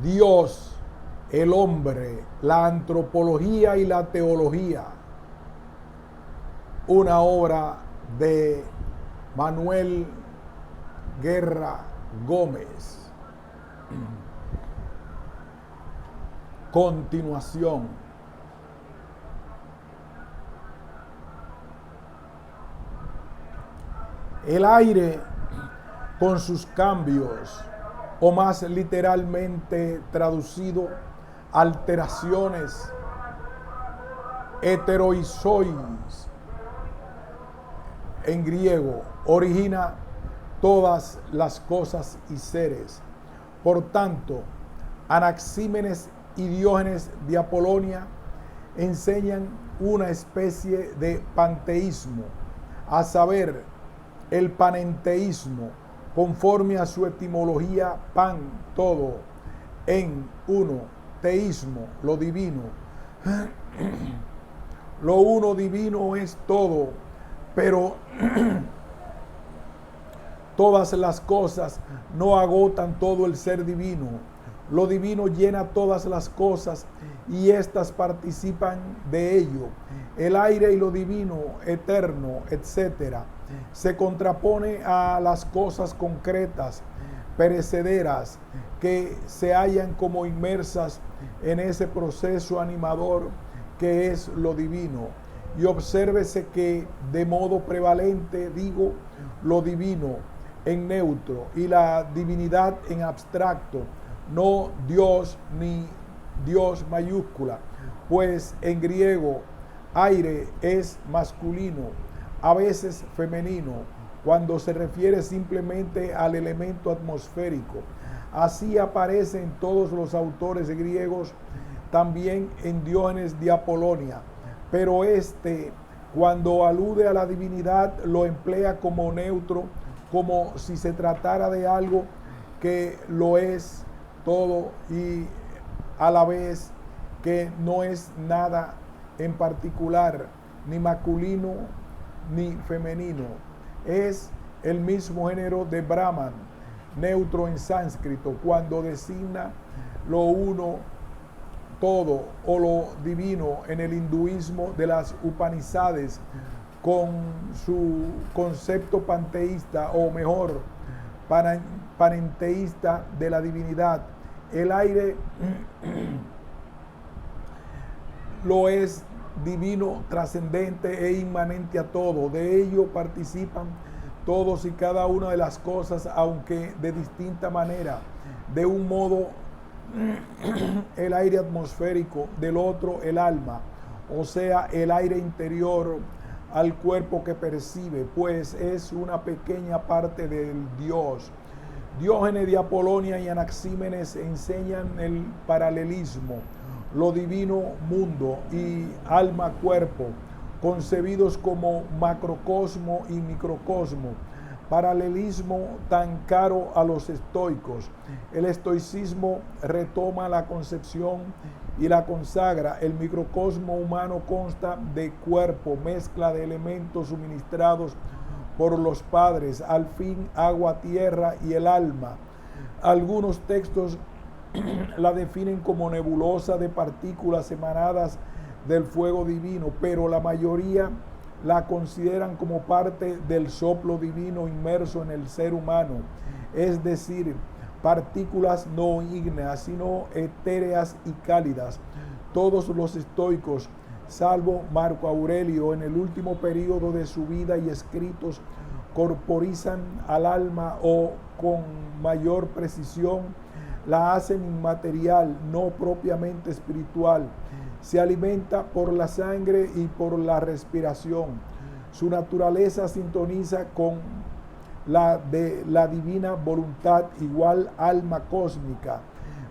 Dios, el hombre, la antropología y la teología. Una obra de Manuel Guerra Gómez. Continuación. El aire con sus cambios, o más literalmente traducido, alteraciones, heteroizois en griego, origina todas las cosas y seres. Por tanto, Anaxímenes y Diógenes de Apolonia enseñan una especie de panteísmo, a saber, el panenteísmo, conforme a su etimología: pan, todo, en, uno, teísmo, lo divino. Lo uno divino es todo, pero todas las cosas no agotan todo el ser divino. Lo divino llena todas las cosas y éstas participan de ello. El aire y lo divino, eterno, etc., se contrapone a las cosas concretas, perecederas, que se hallan como inmersas en ese proceso animador que es lo divino. Y obsérvese que de modo prevalente digo lo divino en neutro y la divinidad en abstracto, no Dios ni Dios mayúscula, pues en griego aire es masculino, a veces femenino, cuando se refiere simplemente al elemento atmosférico. Así aparece en todos los autores griegos, también en Diógenes de Apolonia, pero cuando alude a la divinidad, lo emplea como neutro, como si se tratara de algo que lo es todo y a la vez que no es nada en particular, ni masculino ni femenino. Es el mismo género de Brahman, neutro en sánscrito, cuando designa lo uno, todo, o lo divino en el hinduismo de las Upanishads, con su concepto panteísta, o mejor, panenteísta de la divinidad. El aire lo es divino, trascendente e inmanente a todo. De ello participan todos y cada una de las cosas, aunque de distinta manera. De un modo el aire atmosférico, del otro el alma, o sea, el aire interior al cuerpo que percibe, pues es una pequeña parte del Dios. Diógenes de Apolonia y Anaxímenes enseñan el paralelismo, lo divino mundo y alma cuerpo, concebidos como macrocosmo y microcosmo, paralelismo tan caro a los estoicos. El estoicismo retoma la concepción y la consagra. El microcosmo humano consta de cuerpo, mezcla de elementos suministrados por los padres, al fin agua, tierra y el alma. Algunos textos la definen como nebulosa de partículas emanadas del fuego divino, pero la mayoría la consideran como parte del soplo divino inmerso en el ser humano, es decir, partículas no ígneas, sino etéreas y cálidas. Todos los estoicos, salvo Marco Aurelio, en el último periodo de su vida y escritos, corporizan al alma, o con mayor precisión la hacen inmaterial, no propiamente espiritual. Se alimenta por la sangre y por la respiración. Su naturaleza sintoniza con la de la divina voluntad, igual alma cósmica,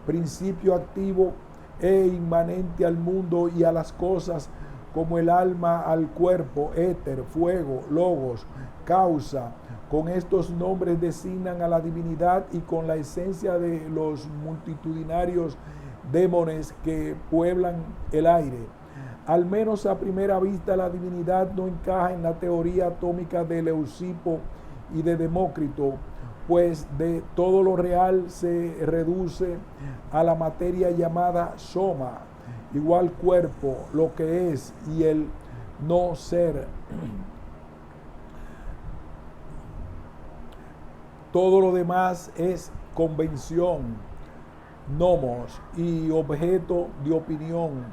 principio activo e inmanente al mundo y a las cosas, como el alma al cuerpo, éter, fuego, logos, causa. Con estos nombres designan a la divinidad y con la esencia de los multitudinarios demones que pueblan el aire. Al menos a primera vista, la divinidad no encaja en la teoría atómica de Leucipo y de Demócrito, pues de todo lo real se reduce a la materia llamada soma, igual cuerpo, lo que es y el no ser. Todo lo demás es convención, nomos y objeto de opinión.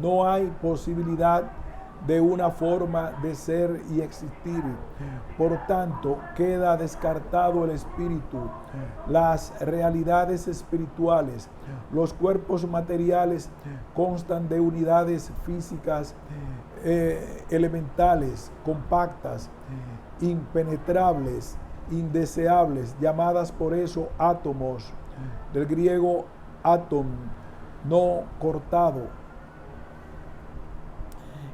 No hay posibilidad de una forma de ser y existir. Por tanto, queda descartado el espíritu, las realidades espirituales. Los cuerpos materiales constan de unidades físicas elementales, compactas, impenetrables, indeseables, llamadas por eso átomos, del griego átom, no cortado,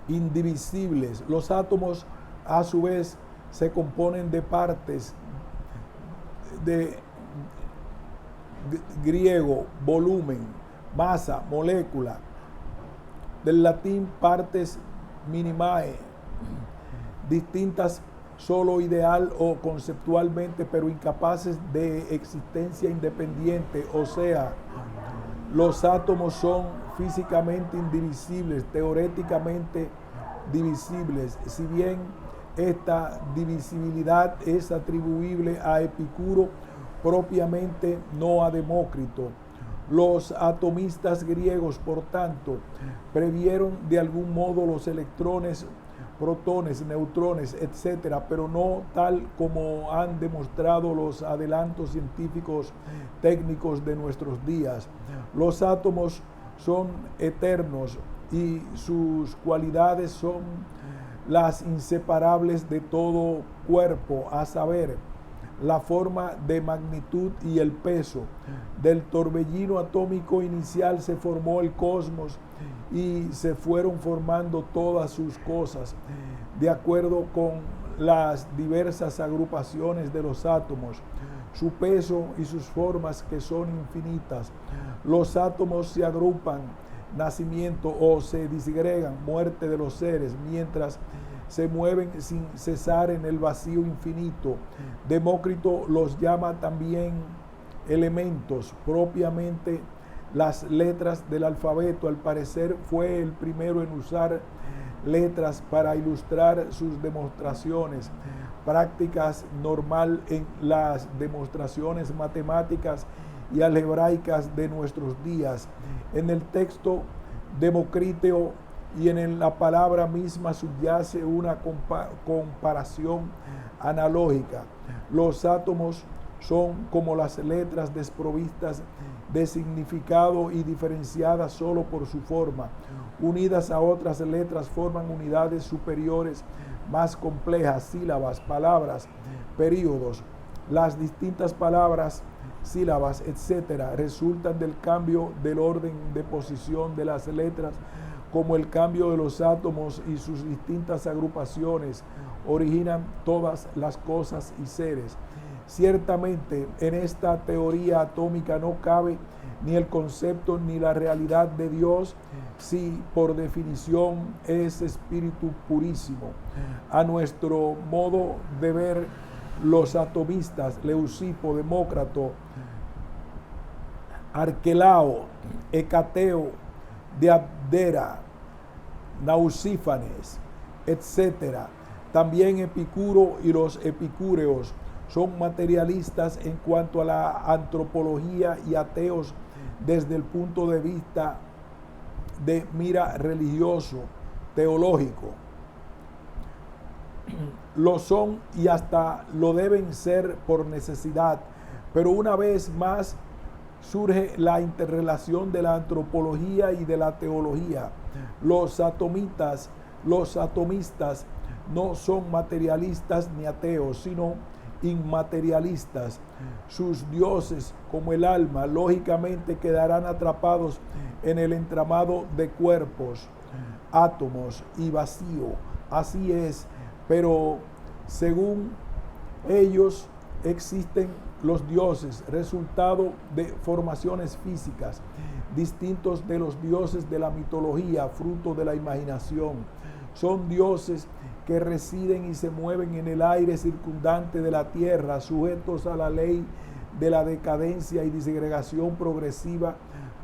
indivisibles. Los átomos a su vez se componen de partes, de griego volumen, masa, molécula, del latín partes minimae, distintas solo ideal o conceptualmente, pero incapaces de existencia independiente. O sea, los átomos son físicamente indivisibles, teóricamente divisibles, si bien esta divisibilidad es atribuible a Epicuro, propiamente no a Demócrito. Los atomistas griegos, por tanto, previeron de algún modo los electrones, protones, neutrones, etcétera, pero no tal como han demostrado los adelantos científicos técnicos de nuestros días. Los átomos son eternos y sus cualidades son las inseparables de todo cuerpo, a saber, la forma de magnitud y el peso. Del torbellino atómico inicial se formó el cosmos y se fueron formando todas sus cosas, de acuerdo con las diversas agrupaciones de los átomos, su peso y sus formas que son infinitas. Los átomos se agrupan, nacimiento, o se disgregan, muerte de los seres, mientras se mueven sin cesar en el vacío infinito. Demócrito los llama también elementos. Propiamente las letras del alfabeto, al parecer, fue el primero en usar letras para ilustrar sus demostraciones, prácticas normal en las demostraciones matemáticas y algebraicas de nuestros días. En el texto democriteo y en la palabra misma subyace una comparación analógica. Los átomos son como las letras desprovistas de significado y diferenciadas solo por su forma. Unidas a otras letras forman unidades superiores más complejas, sílabas, palabras, períodos. Las distintas palabras, sílabas, etcétera, resultan del cambio del orden de posición de las letras, como el cambio de los átomos y sus distintas agrupaciones originan todas las cosas y seres. Ciertamente, en esta teoría atómica no cabe ni el concepto ni la realidad de Dios, si por definición es espíritu purísimo. A nuestro modo de ver, los atomistas, Leucipo, Demócrito, Arquelao, Hecateo, de Abdera, Nausífanes, etcétera. También Epicuro y los epicúreos son materialistas en cuanto a la antropología y ateos desde el punto de vista de mira religioso, teológico. Lo son y hasta lo deben ser por necesidad, pero una vez más surge la interrelación de la antropología y de la teología. Los atomistas no son materialistas ni ateos, sino inmaterialistas. Sus dioses, como el alma, lógicamente quedarán atrapados en el entramado de cuerpos, átomos y vacío. Así es, pero según ellos existen los dioses, resultado de formaciones físicas, distintos de los dioses de la mitología, fruto de la imaginación. son dioses que residen y se mueven en el aire circundante de la tierra, sujetos a la ley de la decadencia y disgregación progresiva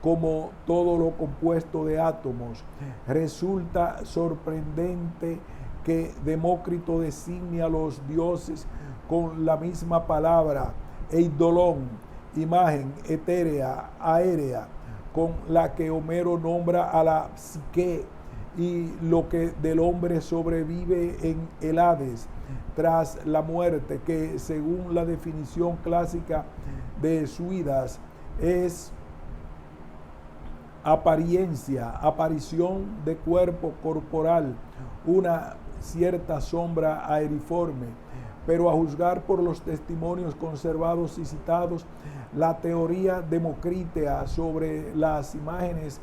como todo lo compuesto de átomos. Resulta sorprendente que Demócrito designe a los dioses con la misma palabra, eidolon, imagen etérea, aérea, con la que Homero nombra a la psique y lo que del hombre sobrevive en el Hades tras la muerte, que según la definición clásica de Suidas es apariencia, aparición de cuerpo corporal, una cierta sombra aeriforme. Pero a juzgar por los testimonios conservados y citados, la teoría democrítea sobre las imágenes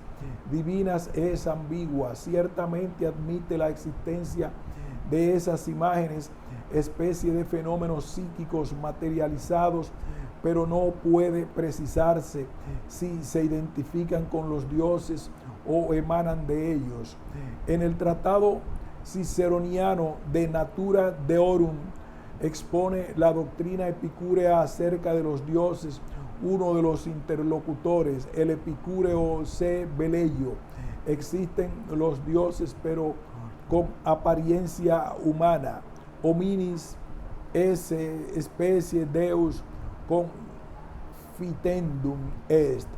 divinas es ambigua. Ciertamente admite la existencia de esas imágenes, especie de fenómenos psíquicos materializados, pero no puede precisarse si se identifican con los dioses o emanan de ellos. En el tratado ciceroniano de Natura Deorum expone la doctrina epicúrea acerca de los dioses. Uno de los interlocutores, el epicúreo C. Velleio: existen los dioses pero con apariencia humana. Hominis esse especie deus confitendum est.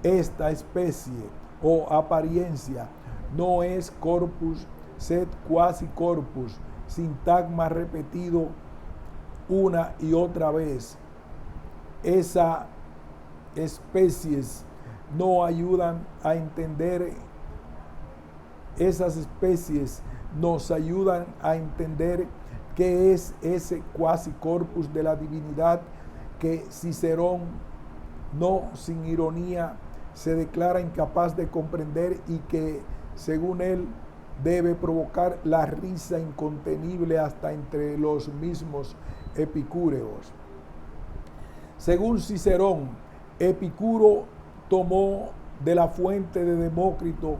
Esta especie o apariencia no es corpus sed quasi corpus, sintagma repetido una y otra vez. Esas especies no ayudan a entender, esas especies nos ayudan a entender qué es ese quasi corpus de la divinidad que Cicerón, no sin ironía, se declara incapaz de comprender y que, según él, debe provocar la risa incontenible hasta entre los mismos epicúreos. Según Cicerón, Epicuro tomó de la fuente de Demócrito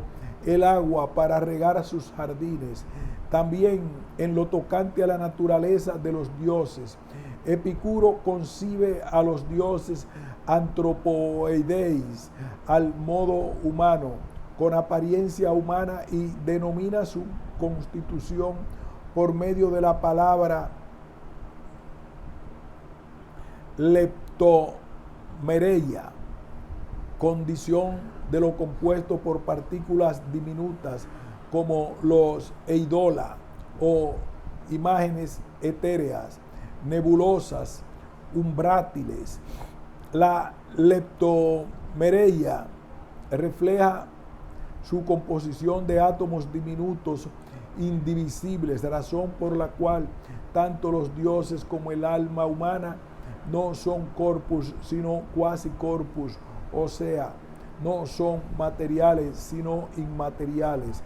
el agua para regar sus jardines. También en lo tocante a la naturaleza de los dioses, Epicuro concibe a los dioses antropoideis al modo humano, con apariencia humana, y denomina su constitución por medio de la palabra leptomereia, condición de lo compuesto por partículas diminutas como los eidola o imágenes etéreas, nebulosas, umbrátiles. La leptomereia refleja su composición de átomos diminutos indivisibles, razón por la cual tanto los dioses como el alma humana no son corpus sino quasi corpus, o sea, no son materiales sino inmateriales.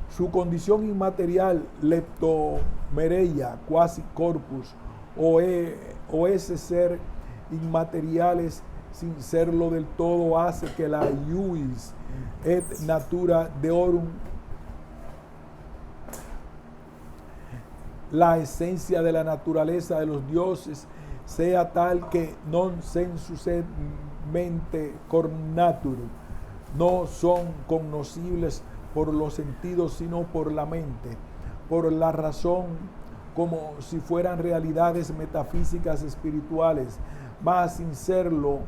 Su condición inmaterial, leptomereia, quasi corpus, o ese ser inmateriales sin serlo del todo, hace que la iuis et natura deorum, la esencia de la naturaleza de los dioses, sea tal que non sensus et mente cognatur, no son cognoscibles por los sentidos sino por la mente, por la razón, como si fueran realidades metafísicas espirituales, mas sin serlo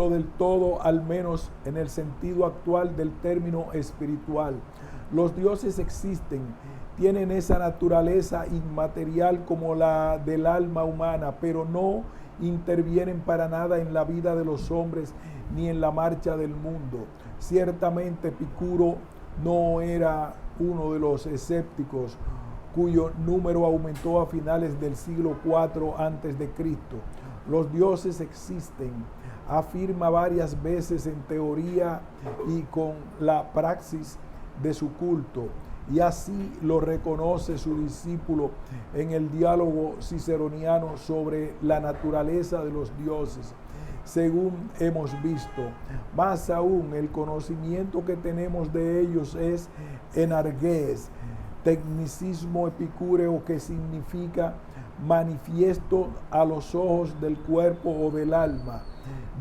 del todo, al menos en el sentido actual del término espiritual. Los dioses existen, tienen esa naturaleza inmaterial como la del alma humana, pero no intervienen para nada en la vida de los hombres ni en la marcha del mundo. Ciertamente Epicuro no era uno de los escépticos cuyo número aumentó a finales del siglo IV a.C. Los dioses existen, afirma varias veces en teoría y con la praxis de su culto, y así lo reconoce su discípulo en el diálogo ciceroniano sobre la naturaleza de los dioses, según hemos visto. Más aún, el conocimiento que tenemos de ellos es enargués, tecnicismo epicúreo, que significa manifiesto a los ojos del cuerpo o del alma,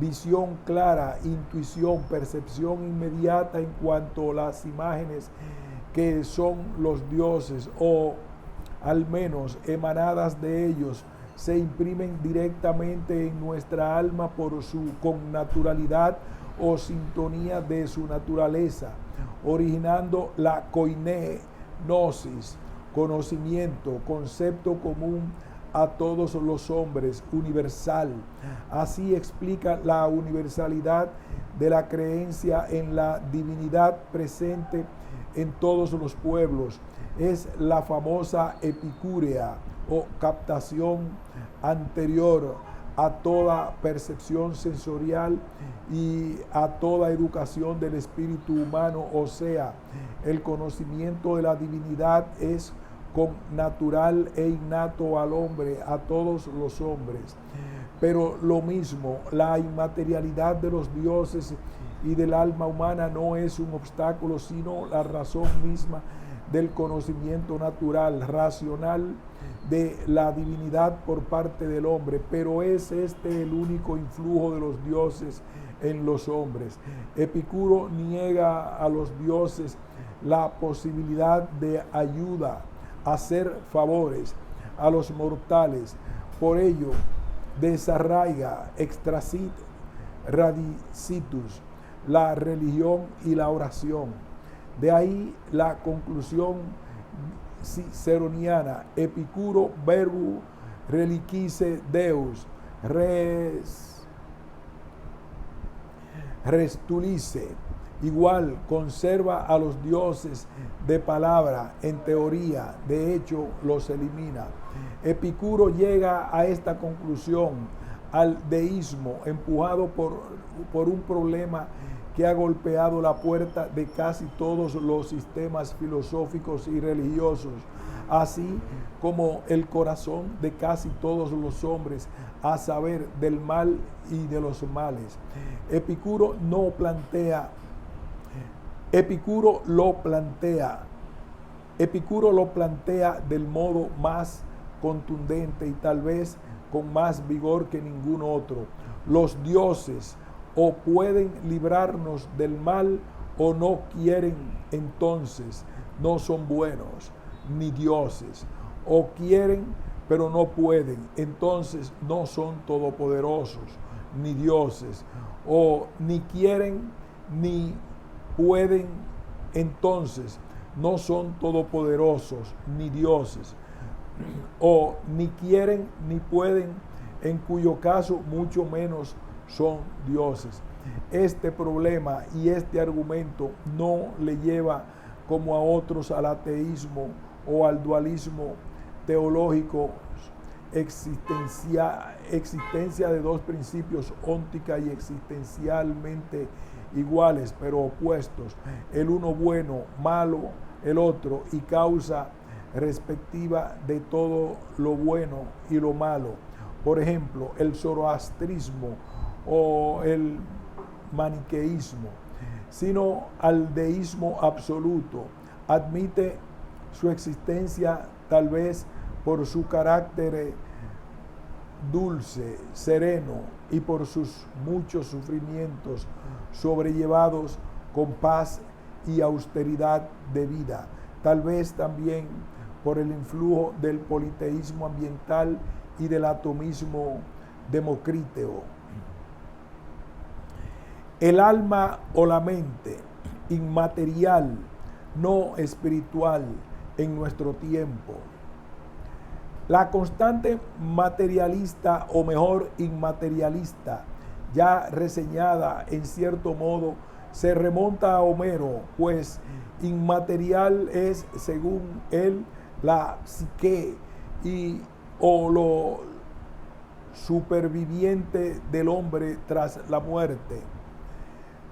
visión clara, intuición, percepción inmediata en cuanto a las imágenes que son los dioses, o al menos emanadas de ellos, se imprimen directamente en nuestra alma por su connaturalidad o sintonía de su naturaleza, originando la koine-gnosis, conocimiento, concepto común a todos los hombres, universal. Así explica la universalidad de la creencia en la divinidad presente en todos los pueblos. Es la famosa epicúrea o captación anterior a toda percepción sensorial y a toda educación del espíritu humano, o sea, el conocimiento de la divinidad es natural e innato al hombre, a todos los hombres. Pero lo mismo, la inmaterialidad de los dioses y del alma humana no es un obstáculo, sino la razón misma del conocimiento natural, racional de la divinidad por parte del hombre. Pero es este el único influjo de los dioses en los hombres. Epicuro niega a los dioses la posibilidad de ayuda, hacer favores a los mortales. Por ello, desarraiga extrasit radicitus la religión y la oración. De ahí la conclusión ciceroniana: Epicuro verbo reliquice Deus restulice. Igual conserva a los dioses de palabra, en teoría, de hecho los elimina. Epicuro llega a esta conclusión al deísmo, empujado por un problema que ha golpeado la puerta de casi todos los sistemas filosóficos y religiosos, así como el corazón de casi todos los hombres, a saber, del mal y de los males. Epicuro lo plantea del modo más contundente y tal vez con más vigor que ningún otro. Los dioses o pueden librarnos del mal o no quieren, entonces no son buenos ni dioses. O quieren pero no pueden, entonces no son todopoderosos ni dioses. O ni quieren ni pueden, entonces no son todopoderosos ni dioses. O ni quieren ni pueden, en cuyo caso mucho menos son dioses. Este problema y este argumento no le lleva, como a otros, al ateísmo o al dualismo teológico, existencia de dos principios óntica y existencialmente iguales pero opuestos, el uno bueno, malo el otro, y causa respectiva de todo lo bueno y lo malo. Por ejemplo, el zoroastrismo o el maniqueísmo, sino al deísmo absoluto. Admite su existencia tal vez por su carácter dulce, sereno, y por sus muchos sufrimientos sobrellevados con paz y austeridad de vida. Tal vez también por el influjo del politeísmo ambiental y del atomismo democriteo. El alma o la mente, inmaterial, no espiritual en nuestro tiempo. La constante materialista, o mejor inmaterialista, ya reseñada en cierto modo, se remonta a Homero, pues inmaterial es, según él, la psique o lo superviviente del hombre tras la muerte.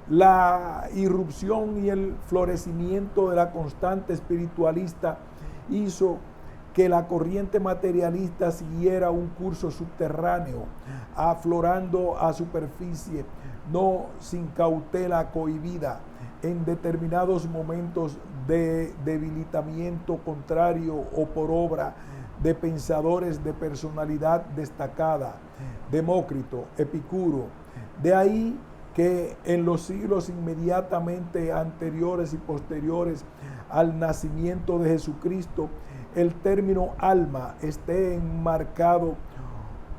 La irrupción y el florecimiento de la constante espiritualista hizo que la corriente materialista siguiera un curso subterráneo, aflorando a superficie, no sin cautela cohibida, en determinados momentos de debilitamiento contrario o por obra de pensadores de personalidad destacada, Demócrito, Epicuro. De ahí que en los siglos inmediatamente anteriores y posteriores al nacimiento de Jesucristo, el término alma esté enmarcado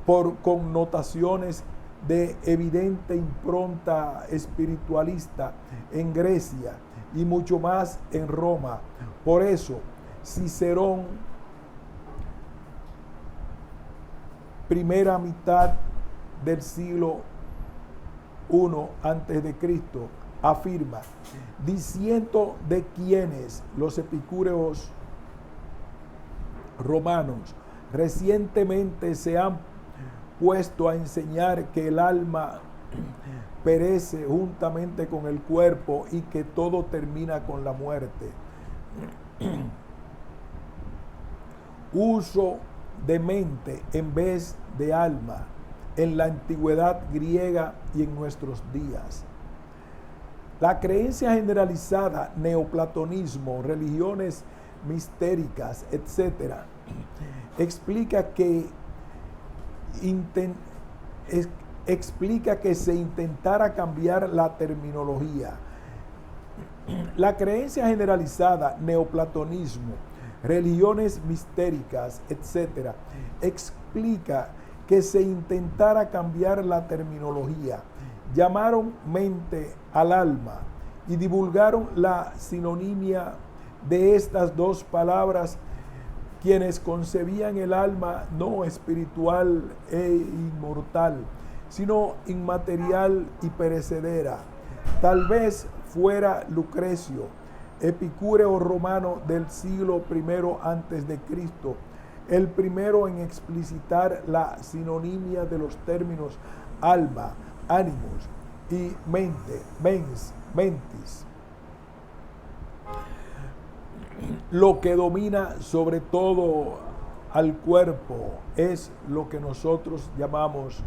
por connotaciones de evidente impronta espiritualista en Grecia y mucho más en Roma. Por eso, Cicerón, primera mitad del siglo I antes de Cristo, afirma, diciendo de quienes los epicúreos romanos recientemente se han puesto a enseñar que el alma perece juntamente con el cuerpo y que todo termina con la muerte. Uso de mente en vez de alma en la antigüedad griega y en nuestros días. La creencia generalizada, neoplatonismo, religiones mistéricas, etc., explica que se intentara cambiar la terminología. La creencia generalizada, neoplatonismo, religiones mistéricas, etc., explica que se intentara cambiar la terminología. Llamaron mente al alma y divulgaron la sinonimia de estas dos palabras, quienes concebían el alma no espiritual e inmortal, sino inmaterial y perecedera. Tal vez fuera Lucrecio, epicúreo romano del siglo I antes de Cristo, el primero en explicitar la sinonimia de los términos alma, ánimos y mente, mentis. Lo que domina sobre todo al cuerpo es lo que nosotros llamamos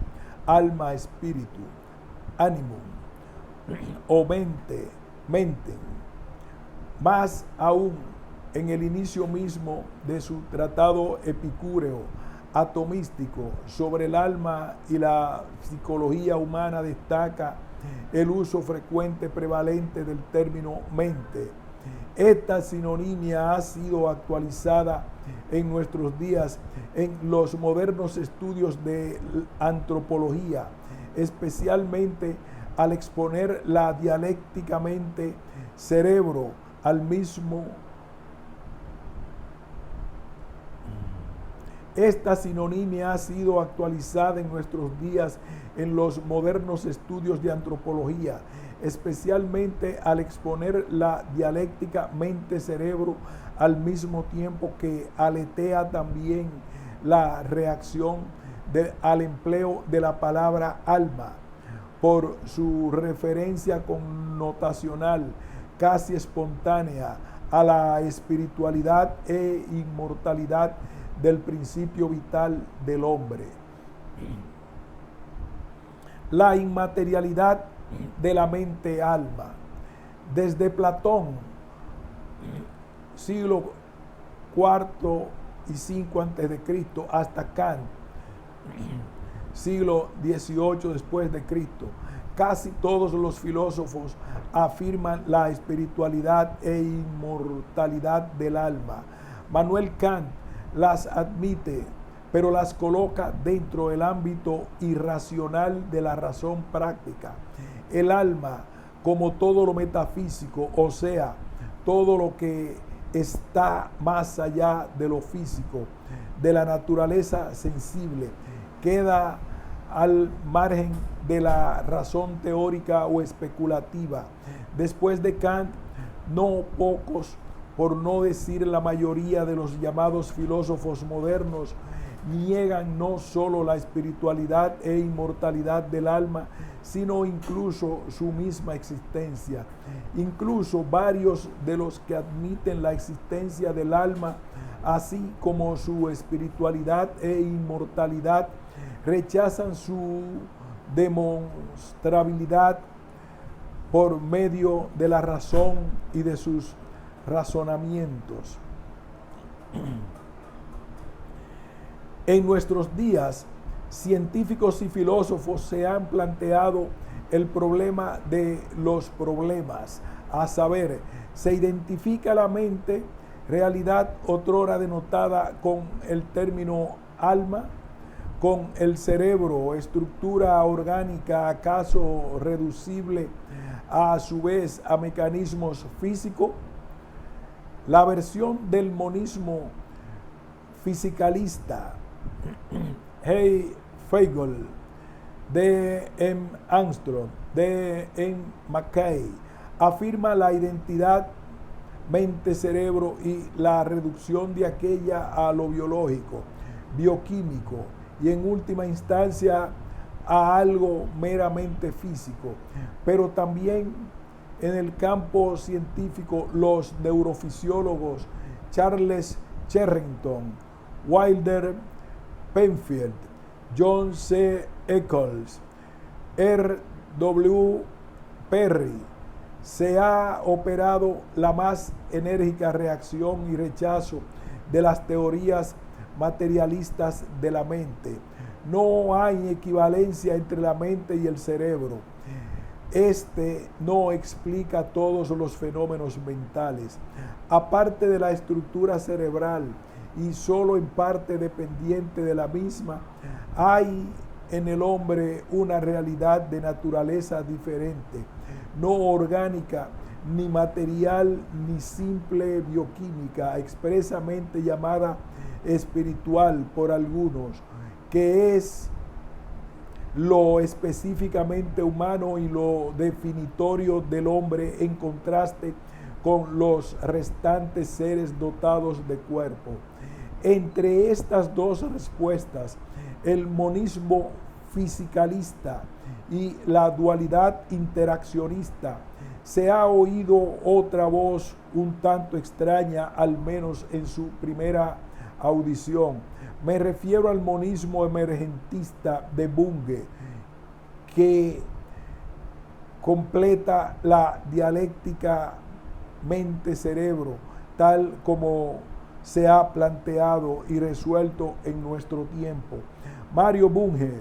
alma, espíritu, ánimo o mente. Más aún, en el inicio mismo de su tratado epicúreo atomístico sobre el alma y la psicología humana, destaca el uso frecuente prevalente del término mente. Esta sinonimia ha sido actualizada en nuestros días en los modernos estudios de antropología, especialmente al exponer la dialécticamente cerebro al mismo. Esta sinonimia ha sido actualizada en nuestros días en los modernos estudios de antropología, especialmente al exponer la dialéctica mente-cerebro al mismo tiempo que aletea también la reacción al empleo de la palabra alma, por su referencia connotacional casi espontánea a la espiritualidad e inmortalidad del principio vital del hombre. La inmaterialidad de la mente-alma. Desde Platón, siglo IV y V antes de Cristo, hasta Kant, siglo XVIII después de Cristo, casi todos los filósofos afirman la espiritualidad e inmortalidad del alma. Manuel Kant las admite, pero las coloca dentro del ámbito irracional de la razón práctica. El alma, como todo lo metafísico, o sea, todo lo que está más allá de lo físico, de la naturaleza sensible, queda al margen de la razón teórica o especulativa. Después de Kant, no pocos, por no decir la mayoría de los llamados filósofos modernos, niegan no solo la espiritualidad e inmortalidad del alma, sino incluso su misma existencia. Incluso varios de los que admiten la existencia del alma, así como su espiritualidad e inmortalidad, rechazan su demostrabilidad por medio de la razón y de sus razonamientos. En nuestros días, científicos y filósofos se han planteado el problema de los problemas, a saber, se identifica la mente, realidad otrora denotada con el término alma, con el cerebro, estructura orgánica acaso reducible a su vez a mecanismos físicos. La versión del monismo fisicalista Hey Fagel, D. M. Armstrong, D. M. McKay, afirma la identidad mente-cerebro y la reducción de aquella a lo biológico, bioquímico y en última instancia a algo meramente físico. Pero también en el campo científico los neurofisiólogos Charles Sherrington, Wilder Penfield, John C. Eccles, R. W. Perry, se ha operado la más enérgica reacción y rechazo de las teorías materialistas de la mente. No hay equivalencia entre la mente y el cerebro. Este no explica todos los fenómenos mentales. Aparte de la estructura cerebral y solo en parte dependiente de la misma, hay en el hombre una realidad de naturaleza diferente, no orgánica, ni material, ni simple bioquímica, expresamente llamada espiritual por algunos, que es lo específicamente humano y lo definitorio del hombre en contraste con los restantes seres dotados de cuerpo. Entre estas dos respuestas, el monismo fisicalista y la dualidad interaccionista, se ha oído otra voz un tanto extraña, al menos en su primera audición. Me refiero al monismo emergentista de Bunge, que completa la dialéctica mente-cerebro, tal como se ha planteado y resuelto en nuestro tiempo. Mario Bunge,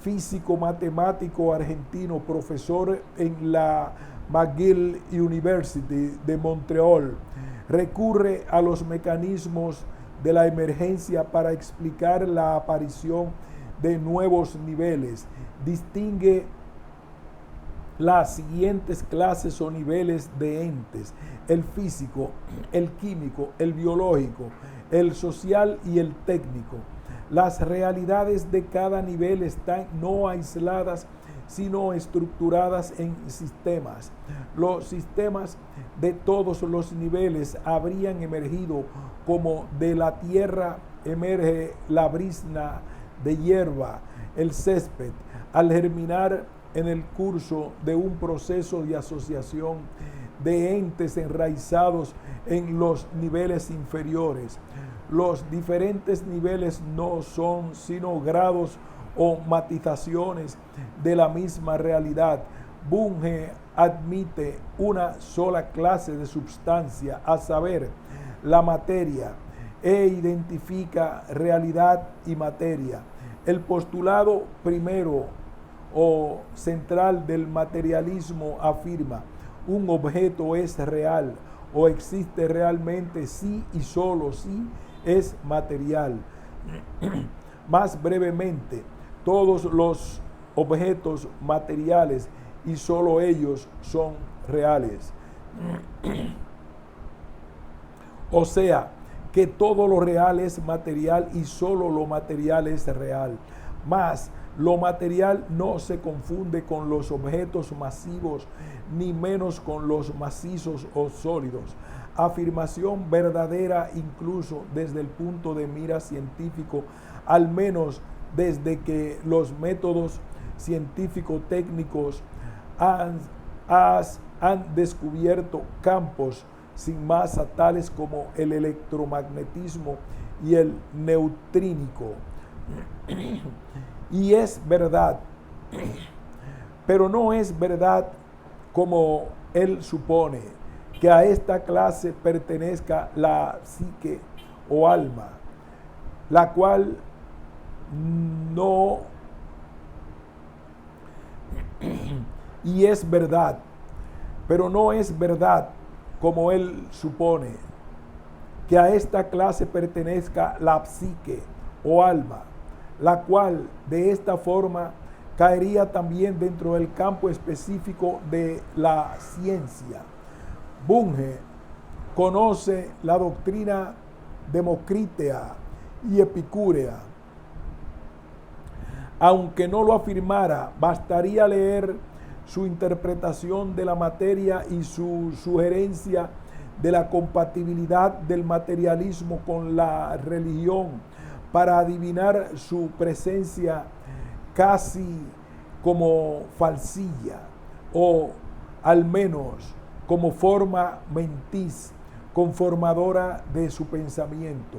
físico matemático argentino, profesor en la McGill University de Montreal, recurre a los mecanismos de la emergencia para explicar la aparición de nuevos niveles. Distingue las siguientes clases o niveles de entes: el físico, el químico, el biológico, el social y el técnico. Las realidades de cada nivel están no aisladas, sino estructuradas en sistemas. Los sistemas de todos los niveles habrían emergido como de la tierra emerge la brizna de hierba, el césped, al germinar en el curso de un proceso de asociación de entes enraizados en los niveles inferiores. Los diferentes niveles no son sino grados o matizaciones de la misma realidad. Bunge admite una sola clase de substancia, a saber, la materia, e identifica realidad y materia. El postulado primero o central del materialismo afirma: un objeto es real o existe realmente si y solo si es material. Más brevemente, todos los objetos materiales y solo ellos son reales. O sea, que todo lo real es material y solo lo material es real. Mas lo material no se confunde con los objetos masivos, ni menos con los macizos o sólidos. afirmación verdadera incluso desde el punto de mira científico, al menos desde que los métodos científico-técnicos han descubierto campos sin masa tales como el electromagnetismo y el neutrínico. Y es verdad, pero no es verdad como él supone, que a esta clase pertenezca la psique o alma, la cual no, y es verdad, pero no es verdad como él supone, que a esta clase pertenezca la psique o alma, la cual de esta forma caería también dentro del campo específico de la ciencia. Bunge conoce la doctrina democrítea y epicúrea. Aunque no lo afirmara, bastaría leer su interpretación de la materia y su sugerencia de la compatibilidad del materialismo con la religión para adivinar su presencia casi como falsilla, o al menos como forma mentis conformadora de su pensamiento.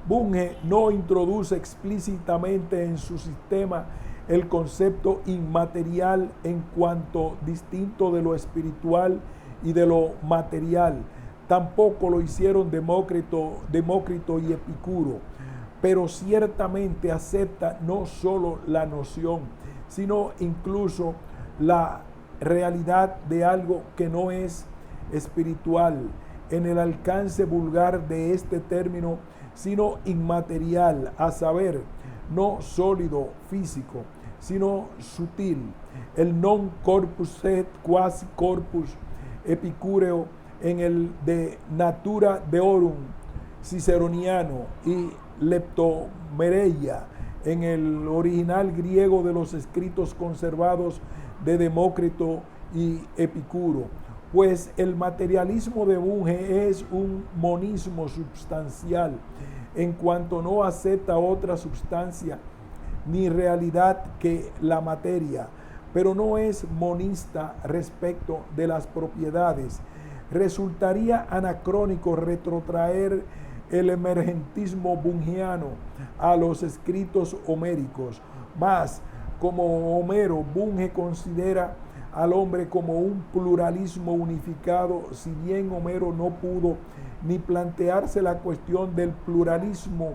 Bunge no introduce explícitamente en su sistema el concepto inmaterial en cuanto distinto de lo espiritual y de lo material. Tampoco lo hicieron Demócrito y Epicuro, pero ciertamente acepta no solo la noción, sino incluso la realidad de algo que no es espiritual en el alcance vulgar de este término, sino inmaterial, a saber, no sólido físico, sino sutil, el non corpus sed quasi corpus epicúreo en el de natura deorum ciceroniano y leptomereia en el original griego de los escritos conservados de Demócrito y Epicuro. Pues el materialismo de Bunge es un monismo substancial, en cuanto no acepta otra sustancia ni realidad que la materia, pero no es monista respecto de las propiedades. Resultaría anacrónico retrotraer el emergentismo bungiano a los escritos homéricos, mas como Homero, Bunge considera al hombre como un pluralismo unificado, si bien Homero no pudo ni plantearse la cuestión del pluralismo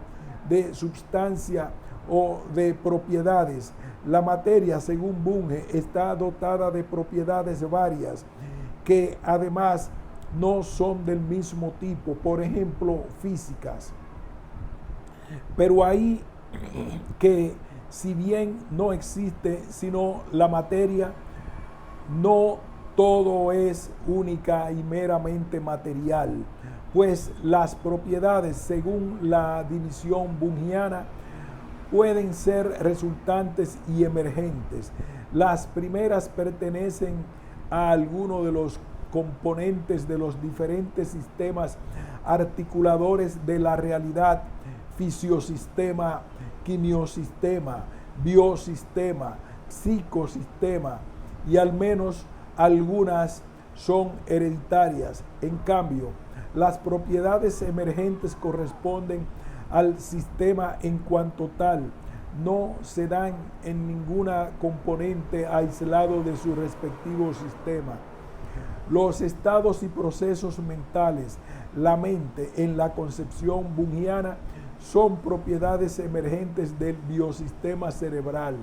de substancia o de propiedades. La materia, según Bunge, está dotada de propiedades varias que además no son del mismo tipo, por ejemplo, físicas. Pero ahí que si bien no existe sino la materia, no todo es única y meramente material, pues las propiedades, según la división bungiana, pueden ser resultantes y emergentes. Las primeras pertenecen a alguno de los componentes de los diferentes sistemas articuladores de la realidad: fisiosistema, quimiosistema, biosistema, psicosistema, y al menos algunas son hereditarias. En cambio, las propiedades emergentes corresponden al sistema en cuanto tal, no se dan en ninguna componente aislado de su respectivo sistema. Los estados y procesos mentales, la mente en la concepción bungiana, son propiedades emergentes del biosistema cerebral.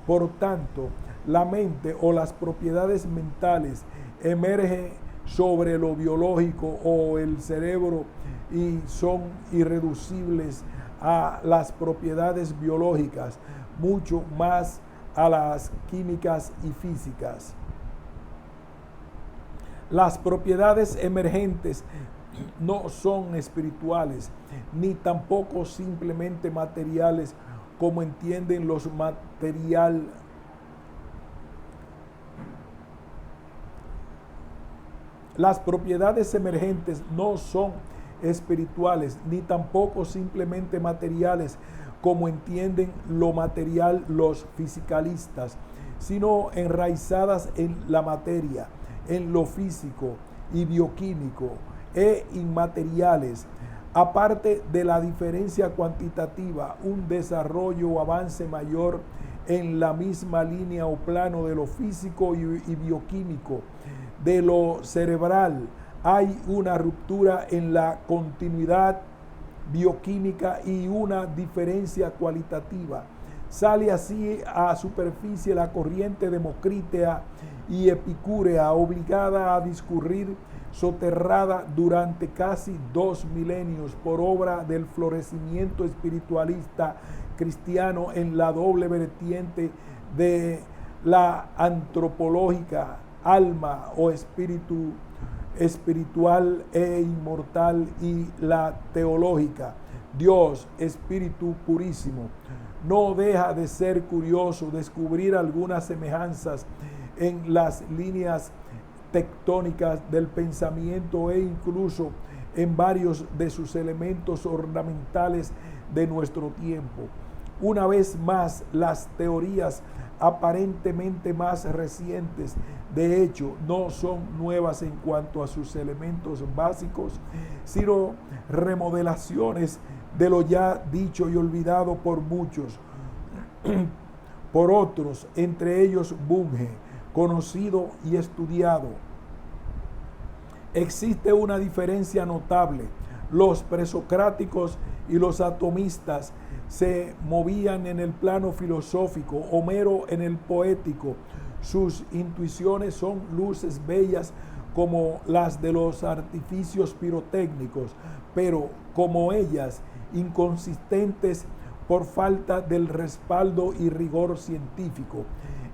Por tanto, la mente o las propiedades mentales emergen sobre lo biológico o el cerebro y son irreducibles a las propiedades biológicas, mucho más a las químicas y físicas. Las propiedades emergentes no son espirituales, ni tampoco simplemente materiales, como entienden los Las propiedades emergentes no son espirituales, ni tampoco simplemente materiales, como entienden lo material los fisicalistas, sino enraizadas en la materia, en lo físico y bioquímico e inmateriales. Aparte de la diferencia cuantitativa, un desarrollo o avance mayor en la misma línea o plano de lo físico y bioquímico, de lo cerebral, hay una ruptura en la continuidad bioquímica y una diferencia cualitativa. Sale así a superficie la corriente democrítea y epicúrea, obligada a discurrir soterrada durante casi 2 milenios por obra del florecimiento espiritualista cristiano en la doble vertiente de la antropológica, alma o espíritu espiritual e inmortal, y la teológica, Dios, espíritu purísimo. No deja de ser curioso descubrir algunas semejanzas en las líneas tectónicas del pensamiento e incluso en varios de sus elementos ornamentales de nuestro tiempo. Una vez más, las teorías aparentemente más recientes, de hecho, no son nuevas en cuanto a sus elementos básicos, sino remodelaciones de lo ya dicho y olvidado por muchos, por otros, entre ellos Bunge, conocido y estudiado. Existe una diferencia notable. Los presocráticos y los atomistas se movían en el plano filosófico, Homero en el poético. Sus intuiciones son luces bellas como las de los artificios pirotécnicos, pero como ellas, inconsistentes por falta del respaldo y rigor científico.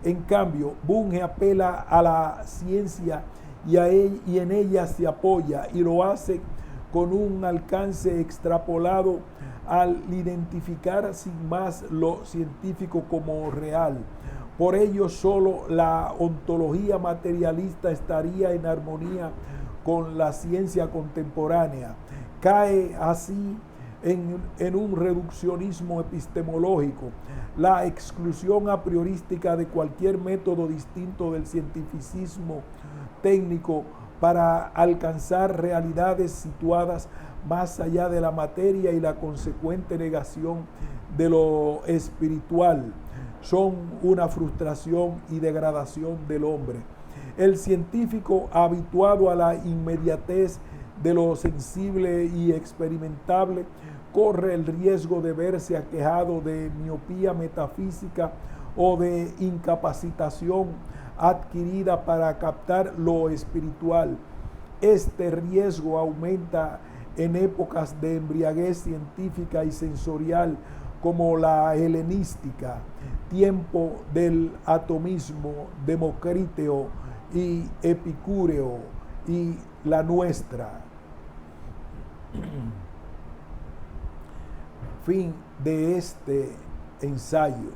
En cambio, Bunge apela a la ciencia y en ella se apoya, y lo hace con un alcance extrapolado al identificar sin más lo científico como real. Por ello, solo la ontología materialista estaría en armonía con la ciencia contemporánea. Cae así en un reduccionismo epistemológico, la exclusión a priorística de cualquier método distinto del cientificismo técnico para alcanzar realidades situadas más allá de la materia, y la consecuente negación de lo espiritual son una frustración y degradación del hombre. El científico, habituado a la inmediatez de lo sensible y experimentable, corre el riesgo de verse aquejado de miopía metafísica o de incapacitación adquirida para captar lo espiritual. Este riesgo aumenta en épocas de embriaguez científica y sensorial como la helenística, tiempo del atomismo, democriteo y epicúreo, y la nuestra. Fin de este ensayo.